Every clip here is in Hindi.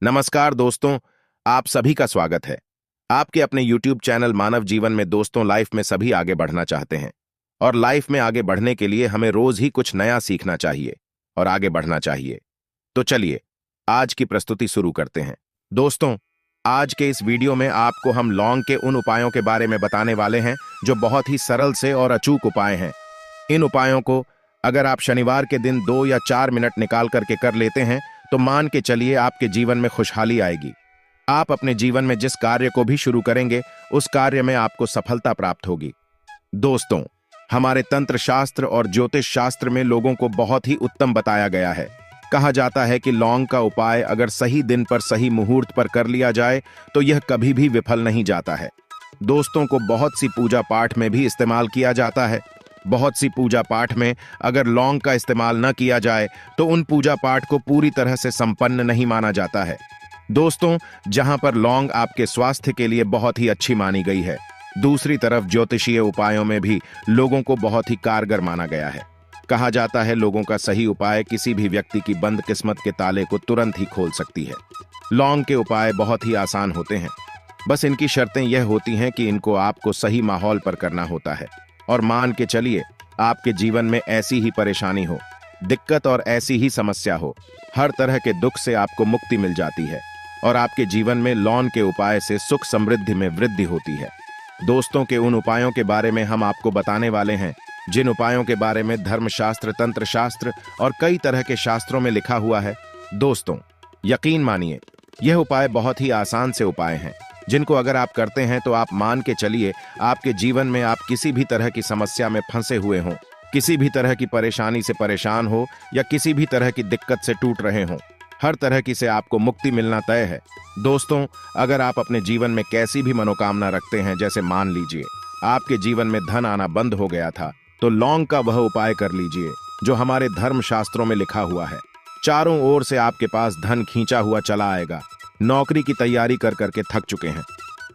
नमस्कार दोस्तों, आप सभी का स्वागत है आपके अपने YouTube चैनल मानव जीवन में। दोस्तों, लाइफ में सभी आगे बढ़ना चाहते हैं और लाइफ में आगे बढ़ने के लिए हमें रोज ही कुछ नया सीखना चाहिए और आगे बढ़ना चाहिए। तो चलिए आज की प्रस्तुति शुरू करते हैं। दोस्तों, आज के इस वीडियो में आपको हम लौंग के उन उपायों के बारे में बताने वाले हैं जो बहुत ही सरल से और अचूक उपाय हैं। इन उपायों को अगर आप शनिवार के दिन 2 या 4 मिनट निकाल करके कर लेते हैं तो मान के चलिए आपके जीवन में खुशहाली आएगी। आप अपने जीवन में जिस कार्य को भी शुरू करेंगे उस कार्य में आपको सफलता प्राप्त होगी। दोस्तों, हमारे तंत्र शास्त्र और ज्योतिष शास्त्र में लोगों को बहुत ही उत्तम बताया गया है। कहा जाता है कि लौंग का उपाय अगर सही दिन पर सही मुहूर्त पर कर लिया जाए तो यह कभी भी विफल नहीं जाता है। दोस्तों को बहुत सी पूजा पाठ में भी इस्तेमाल किया जाता है। बहुत सी पूजा पाठ में अगर लौंग का इस्तेमाल न किया जाए तो उन पूजा पाठ को पूरी तरह से संपन्न नहीं माना जाता है। दोस्तों, जहां पर लौंग आपके स्वास्थ्य के लिए बहुत ही अच्छी मानी गई है, दूसरी तरफ ज्योतिषीय उपायों में भी लोगों को बहुत ही कारगर माना गया है। कहा जाता है लोगों का सही उपाय किसी भी व्यक्ति की बंद किस्मत के ताले को तुरंत ही खोल सकती है। लौंग के उपाय बहुत ही आसान होते हैं, बस इनकी शर्तें यह होती हैं कि इनको आपको सही माहौल पर करना होता है। और मान के चलिए आपके जीवन में ऐसी ही परेशानी हो, दिक्कत और ऐसी ही समस्या हो, हर तरह के दुख से आपको मुक्ति मिल जाती है और आपके जीवन में लौंग के उपाय से सुख समृद्धि में वृद्धि होती है। दोस्तों के उन उपायों के बारे में हम आपको बताने वाले हैं जिन उपायों के बारे में धर्मशास्त्र, तंत्र शास्त्र और कई तरह के शास्त्रों में लिखा हुआ है। दोस्तों, यकीन मानिए यह उपाय बहुत ही आसान से उपाय हैं जिनको अगर आप करते हैं तो आप मान के चलिए आपके जीवन में आप किसी भी तरह की समस्या में फंसे हुए हों, किसी भी तरह की परेशानी से परेशान हो या किसी भी तरह की दिक्कत से टूट रहे हों, हर तरह की से आपको मुक्ति मिलना तय है। दोस्तों, अगर आप अपने जीवन में कैसी भी मनोकामना रखते हैं, जैसे मान लीजिए आपके जीवन में धन आना बंद हो गया था, तो लौंग का वह उपाय कर लीजिए जो हमारे धर्म शास्त्रों में लिखा हुआ है। चारों ओर से आपके पास धन खींचा हुआ चला आएगा। नौकरी की तैयारी कर करके थक चुके हैं,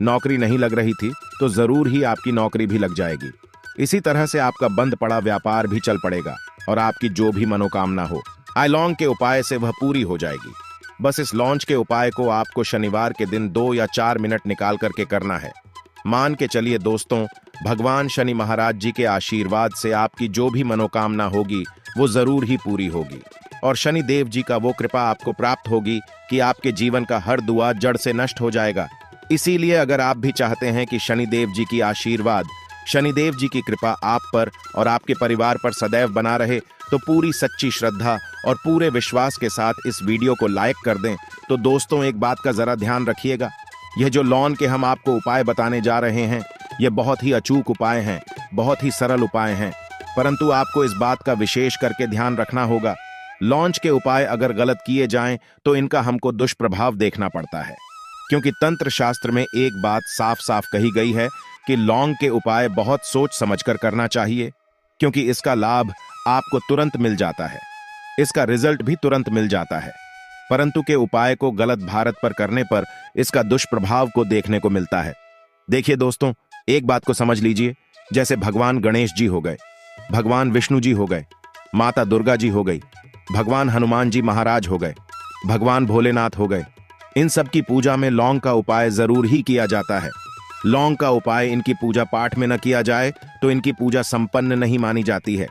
नौकरी नहीं लग रही थी तो जरूर ही आपकी नौकरी भी लग जाएगी। इसी तरह से आपका बंद पड़ा व्यापार भी चल पड़ेगा और आपकी जो भी मनोकामना हो लौंग के उपाय से वह पूरी हो जाएगी। बस इस लौंग के उपाय को आपको शनिवार के दिन 2 या 4 मिनट निकाल करके करना है। मान के चलिए दोस्तों, भगवान शनि महाराज जी के आशीर्वाद से आपकी जो भी मनोकामना होगी वो जरूर ही पूरी होगी और शनि देव जी का वो कृपा आपको प्राप्त होगी कि आपके जीवन का हर दुआ जड़ से नष्ट हो जाएगा। इसीलिए अगर आप भी चाहते हैं कि शनि देव जी की आशीर्वाद, शनि देव जी की कृपा आप पर और आपके परिवार पर सदैव बना रहे, तो पूरी सच्ची श्रद्धा और पूरे विश्वास के साथ इस वीडियो को लाइक कर दें। तो दोस्तों, एक बात का जरा ध्यान रखिएगा, यह जो लौंग के हम आपको उपाय बताने जा रहे हैं ये बहुत ही अचूक उपाय हैं, बहुत ही सरल उपाय हैं, परंतु आपको इस बात का विशेष करके ध्यान रखना होगा। लौंग के उपाय अगर गलत किए जाएं तो इनका हमको दुष्प्रभाव देखना पड़ता है, क्योंकि तंत्र शास्त्र में एक बात साफ साफ कही गई है कि लौंग के उपाय बहुत सोच समझकर करना चाहिए, क्योंकि इसका लाभ आपको तुरंत मिल जाता है, इसका रिजल्ट भी तुरंत मिल जाता है, परंतु के उपाय को गलत भारत पर करने पर इसका दुष्प्रभाव को देखने को मिलता है। देखिए दोस्तों, एक बात को समझ लीजिए, जैसे भगवान गणेश जी हो गए, भगवान विष्णु जी हो गए, माता दुर्गा जी हो गई, भगवान हनुमान जी महाराज हो गए, भगवान भोलेनाथ हो गए, इन सब की पूजा में लौंग का उपाय जरूर ही किया जाता है। लौंग का उपाय इनकी पूजा पाठ में न किया जाए तो इनकी पूजा संपन्न नहीं मानी जाती है।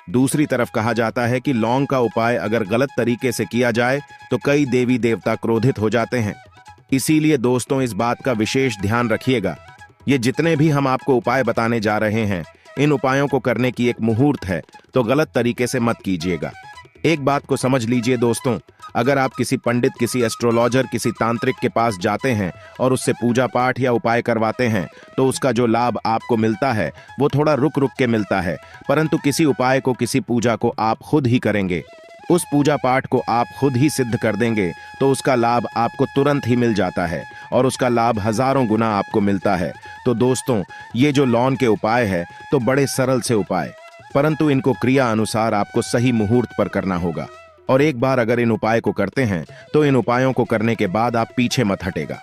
दूसरी तरफ कहा जाता है कि लौंग का उपाय अगर गलत तरीके से किया जाए तो कई देवी देवता क्रोधित हो जाते हैं। इसीलिए दोस्तों, इस बात का विशेष ध्यान रखिएगा, ये जितने भी हम आपको उपाय बताने जा रहे हैं, इन उपायों को करने की एक मुहूर्त है, तो गलत तरीके से मत कीजिएगा। एक बात को समझ लीजिए दोस्तों, अगर आप किसी पंडित, किसी एस्ट्रोलॉजर, किसी तांत्रिक के पास जाते हैं और उससे पूजा पाठ या उपाय करवाते हैं तो उसका जो लाभ आपको मिलता है वो थोड़ा रुक रुक के मिलता है, परंतु किसी उपाय को, किसी पूजा को आप खुद ही करेंगे, उस पूजा पाठ को आप खुद ही सिद्ध कर देंगे तो उसका लाभ आपको तुरंत ही मिल जाता है और उसका लाभ हजारों गुना आपको मिलता है। तो दोस्तों, ये जो लौंग के उपाय है तो बड़े सरल से उपाय, परंतु इनको क्रिया अनुसार आपको सही मुहूर्त पर करना होगा और एक बार अगर इन उपाय को करते हैं तो इन उपायों को करने के बाद आप पीछे मत हटेगा।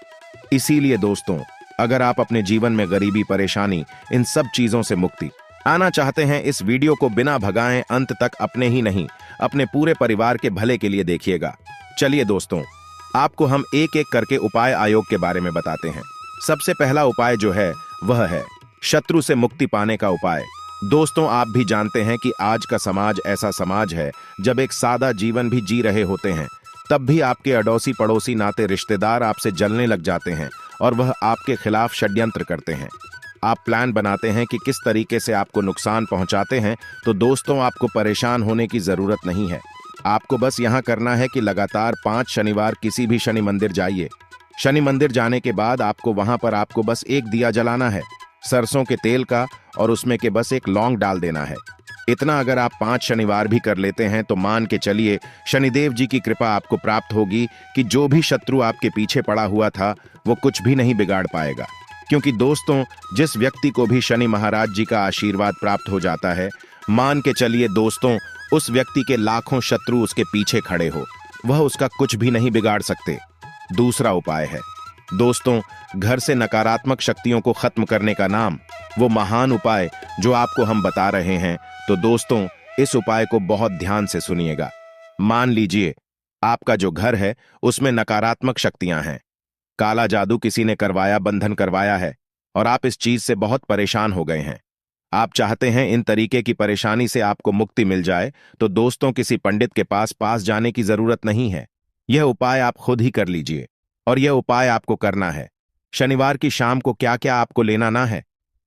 इसीलिए दोस्तों, अगर आप अपने जीवन में गरीबी, परेशानी, इन सब चीजों से मुक्ति आना चाहते हैं, इस वीडियो को बिना भगाएं अंत तक अपने ही नहीं अपने पूरे परिवार के भले के लिए देखिएगा। चलिए दोस्तों, आपको हम एक एक करके उपाय आयोग के बारे में बताते हैं। सबसे पहला उपाय जो है वह है शत्रु से मुक्ति पाने का उपाय। दोस्तों, आप भी जानते हैं कि आज का समाज ऐसा समाज है जब एक सादा जीवन भी जी रहे होते हैं तब भी आपके अड़ोसी पड़ोसी नाते रिश्तेदार आपसे जलने लग जाते हैं और वह आपके खिलाफ षड्यंत्र करते हैं। आप प्लान बनाते हैं कि किस तरीके से आपको नुकसान पहुंचाते हैं, तो दोस्तों आपको परेशान होने की जरूरत नहीं है। आपको बस यहां करना है कि लगातार 5 शनिवार किसी भी शनि मंदिर जाइए। शनि मंदिर जाने के बाद आपको वहां पर आपको बस एक दिया जलाना है, सरसों के तेल का, और उसमें के बस एक लौंग डाल देना है। इतना अगर आप 5 शनिवार भी कर लेते हैं तो मान के चलिए शनिदेव जी की कृपा आपको प्राप्त होगी कि जो भी शत्रु आपके पीछे पड़ा हुआ था वो कुछ भी नहीं बिगाड़ पाएगा। क्योंकि दोस्तों, जिस व्यक्ति को भी शनि महाराज जी का आशीर्वाद प्राप्त हो जाता है, मान के चलिए दोस्तों, उस व्यक्ति के लाखों शत्रु उसके पीछे खड़े हो, वह उसका कुछ भी नहीं बिगाड़ सकते। दूसरा उपाय है दोस्तों, घर से नकारात्मक शक्तियों को खत्म करने का नाम, वो महान उपाय जो आपको हम बता रहे हैं। तो दोस्तों, इस उपाय को बहुत ध्यान से सुनिएगा। मान लीजिए आपका जो घर है उसमें नकारात्मक शक्तियां हैं, काला जादू किसी ने करवाया, बंधन करवाया है और आप इस चीज से बहुत परेशान हो गए हैं। आप चाहते हैं इन तरीके की परेशानी से आपको मुक्ति मिल जाए, तो दोस्तों किसी पंडित के पास जाने की जरूरत नहीं है। यह उपाय आप खुद ही कर लीजिए। और यह उपाय आपको करना है शनिवार की शाम को। क्या क्या आपको लेना ना है,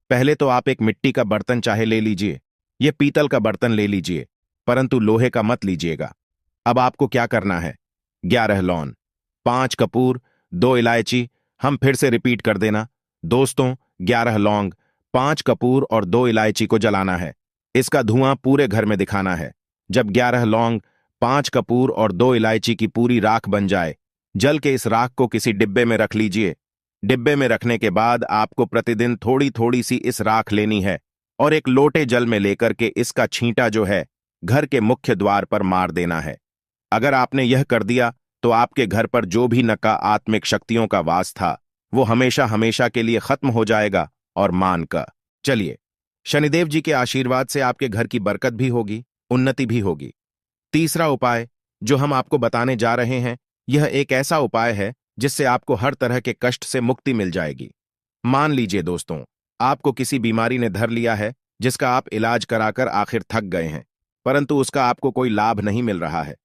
पहले तो आप एक मिट्टी का बर्तन चाहे ले लीजिए, यह पीतल का बर्तन ले लीजिए, परंतु लोहे का मत लीजिएगा। अब आपको क्या करना है, 11 लौंग, 5 कपूर, 2 इलायची। हम फिर से रिपीट कर देना दोस्तों, 11 लौंग, 5 कपूर और 2 इलायची को जलाना है। इसका धुआं पूरे घर में दिखाना है। जब 11 लौंग, 5 कपूर और 2 इलायची की पूरी राख बन जाए, जल के इस राख को किसी डिब्बे में रख लीजिए। डिब्बे में रखने के बाद आपको प्रतिदिन थोड़ी थोड़ी सी इस राख लेनी है और एक लोटे जल में लेकर के इसका छींटा जो है घर के मुख्य द्वार पर मार देना है। अगर आपने यह कर दिया तो आपके घर पर जो भी नकारात्मक शक्तियों का वास था वो हमेशा हमेशा के लिए खत्म हो जाएगा। और मान कर चलिए, शनिदेव जी के आशीर्वाद से आपके घर की बरकत भी होगी, उन्नति भी होगी। तीसरा उपाय जो हम आपको बताने जा रहे हैं, यह एक ऐसा उपाय है जिससे आपको हर तरह के कष्ट से मुक्ति मिल जाएगी। मान लीजिए दोस्तों, आपको किसी बीमारी ने धर लिया है जिसका आप इलाज कराकर आखिर थक गए हैं, परंतु उसका आपको कोई लाभ नहीं मिल रहा है।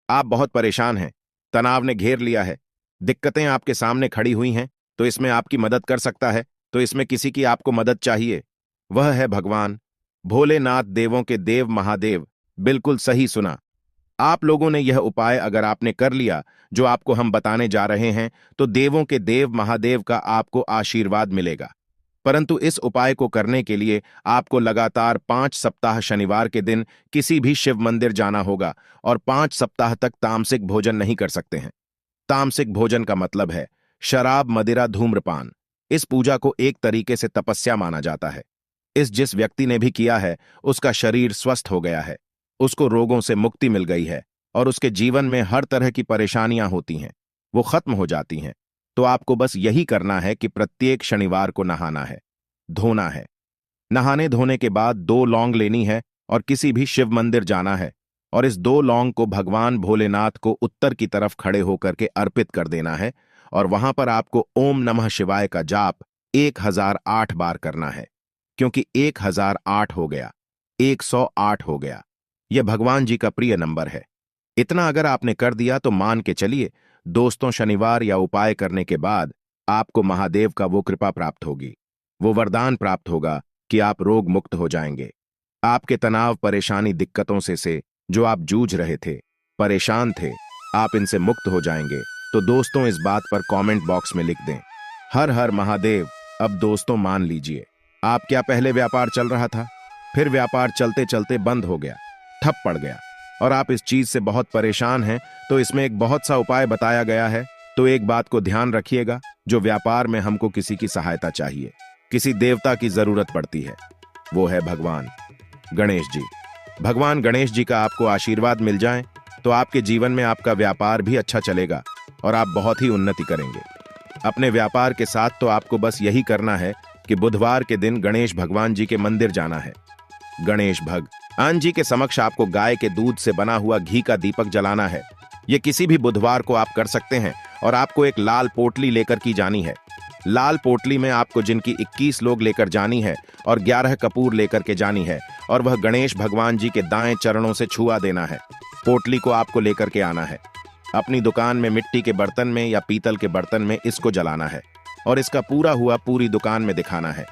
आप बहुत परेशान हैं, तनाव ने घेर लिया है, दिक्कतें आपके सामने खड़ी हुई हैं। तो इसमें आपकी मदद कर सकता है, तो इसमें किसी की आपको मदद चाहिए, वह है भगवान भोलेनाथ, देवों के देव महादेव। बिल्कुल सही सुना। आप लोगों ने यह उपाय अगर आपने कर लिया जो आपको हम बताने जा रहे हैं, तो देवों के देव महादेव का आपको आशीर्वाद मिलेगा। परंतु इस उपाय को करने के लिए आपको लगातार 5 सप्ताह शनिवार के दिन किसी भी शिव मंदिर जाना होगा और 5 सप्ताह तक तामसिक भोजन नहीं कर सकते हैं। तामसिक भोजन का मतलब है शराब, मदिरा, धूम्रपान। इस पूजा को एक तरीके से तपस्या माना जाता है। जिस व्यक्ति ने भी किया है उसका शरीर स्वस्थ हो गया है, उसको रोगों से मुक्ति मिल गई है और उसके जीवन में हर तरह की परेशानियां होती हैं वो खत्म हो जाती हैं। तो आपको बस यही करना है कि प्रत्येक शनिवार को नहाना है, धोना है। नहाने धोने के बाद 2 लौंग लेनी है और किसी भी शिव मंदिर जाना है और इस 2 लौंग को भगवान भोलेनाथ को उत्तर की तरफ खड़े होकर के अर्पित कर देना है और वहां पर आपको ओम नमः शिवाय का जाप 1008 बार करना है। क्योंकि 1008 हो गया, 108 हो गया, यह भगवान जी का प्रिय नंबर है। इतना अगर आपने कर दिया तो मान के चलिए दोस्तों, शनिवार या उपाय करने के बाद आपको महादेव का वो कृपा प्राप्त होगी, वो वरदान प्राप्त होगा कि आप रोग मुक्त हो जाएंगे। आपके तनाव, परेशानी, दिक्कतों से जो आप जूझ रहे थे, परेशान थे, आप इनसे मुक्त हो जाएंगे। तो दोस्तों इस बात पर कमेंट बॉक्स में लिख दें, हर हर महादेव। अब दोस्तों मान लीजिए, आप क्या पहले व्यापार चल रहा था, फिर व्यापार चलते चलते बंद हो गया, ठप पड़ गया और आप इस चीज से बहुत परेशान हैं, तो इसमें एक बहुत सा उपाय बताया गया है। तो एक बात को ध्यान रखिएगा, जो व्यापार में हमको किसी की सहायता चाहिए, किसी देवता की जरूरत पड़ती है, वो है भगवान गणेश जी। भगवान गणेश जी का आपको आशीर्वाद मिल जाए तो आपके जीवन में आपका व्यापार भी अच्छा चलेगा और आप बहुत ही उन्नति करेंगे अपने व्यापार के साथ। तो आपको बस यही करना है कि बुधवार के दिन गणेश भगवान जी के मंदिर जाना है। गणेश भगवान जी के समक्ष आपको गाय के दूध से बना हुआ घी का दीपक जलाना है। ये किसी भी बुधवार को आप कर सकते हैं और आपको एक लाल पोटली लेकर की जानी है। लाल पोटली में आपको जिनकी 21 लोग लेकर जानी है और 11 कपूर लेकर के जानी है, और वह गणेश भगवान जी के दाएं चरणों से छुआ देना है। पोटली को आपको लेकर के आना है। अपनी दुकान में मिट्टी के बर्तन में या पीतल के बर्तन में इसको जलाना है और इसका पूरा हुआ पूरी दुकान में दिखाना है,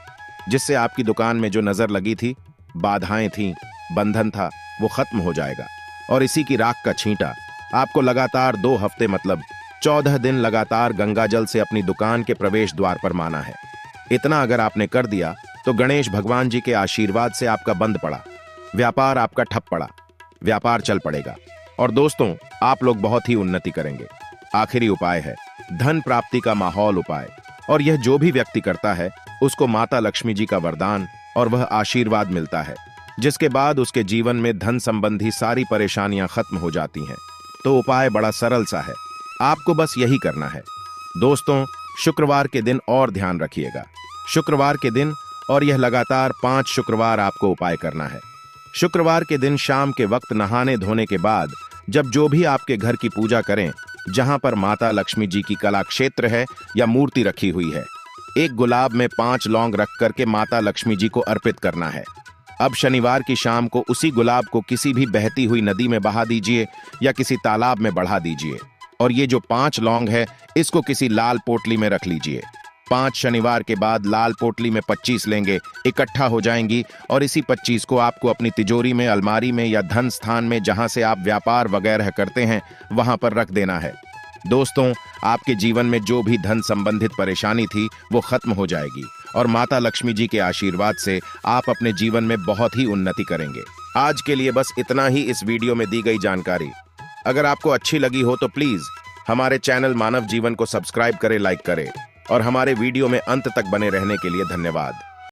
जिससे आपकी दुकान में जो नजर लगी थी, बाधाएं थीं, बंधन था, वो खत्म हो जाएगा। और इसी की राख का छींटा आपको लगातार 2 हफ्ते मतलब 14 दिन लगातार गंगा जल से अपनी दुकान के प्रवेश द्वार पर माना है। इतना अगर आपने कर दिया तो गणेश भगवान जी के आशीर्वाद से आपका बंद पड़ा व्यापार आपका ठप पड़ा व्यापार चल पड़ेगा और दोस्तों आप लोग बहुत ही उन्नति करेंगे। आखिरी उपाय है धन प्राप्ति का माहौल उपाय, और यह जो भी व्यक्ति करता है उसको माता लक्ष्मी जी का वरदान और वह आशीर्वाद मिलता है, जिसके बाद उसके जीवन में धन संबंधी सारी परेशानियां खत्म हो जाती हैं। तो उपाय बड़ा सरल सा है, आपको बस यही करना है। दोस्तों शुक्रवार के दिन और ध्यान रखिएगा, शुक्रवार के दिन, और यह लगातार 5 शुक्रवार आपको उपाय करना है। शुक्रवार के दिन शाम के वक्त नहाने धोने के बाद जब जो भी आपके घर की पूजा करें, जहां पर माता लक्ष्मी जी की कला क्षेत्र है या मूर्ति रखी हुई है, एक गुलाब में 5 लौंग रख करके माता लक्ष्मी जी को अर्पित करना है। अब शनिवार की शाम को उसी गुलाब को किसी भी बहती हुई नदी में बहा दीजिए या किसी तालाब में बढ़ा दीजिए, और ये जो 5 लौंग है इसको किसी लाल पोटली में रख लीजिए। 5 शनिवार के बाद लाल पोटली में 25 लेंगे, इकट्ठा हो जाएंगी, और इसी 25 को आपको अपनी तिजोरी में, अलमारी में या धन स्थान में जहां से आप व्यापार वगैरह करते हैं वहां पर रख देना है। दोस्तों आपके जीवन में जो भी धन संबंधित परेशानी थी वो खत्म हो जाएगी और माता लक्ष्मी जी के आशीर्वाद से आप अपने जीवन में बहुत ही उन्नति करेंगे। आज के लिए बस इतना ही इस वीडियो में दी गई जानकारी। अगर आपको अच्छी लगी हो तो प्लीज हमारे चैनल मानव जीवन को सब्सक्राइब करें, लाइक करें, और हमारे वीडियो में अंत तक बने रहने के लिए धन्यवाद।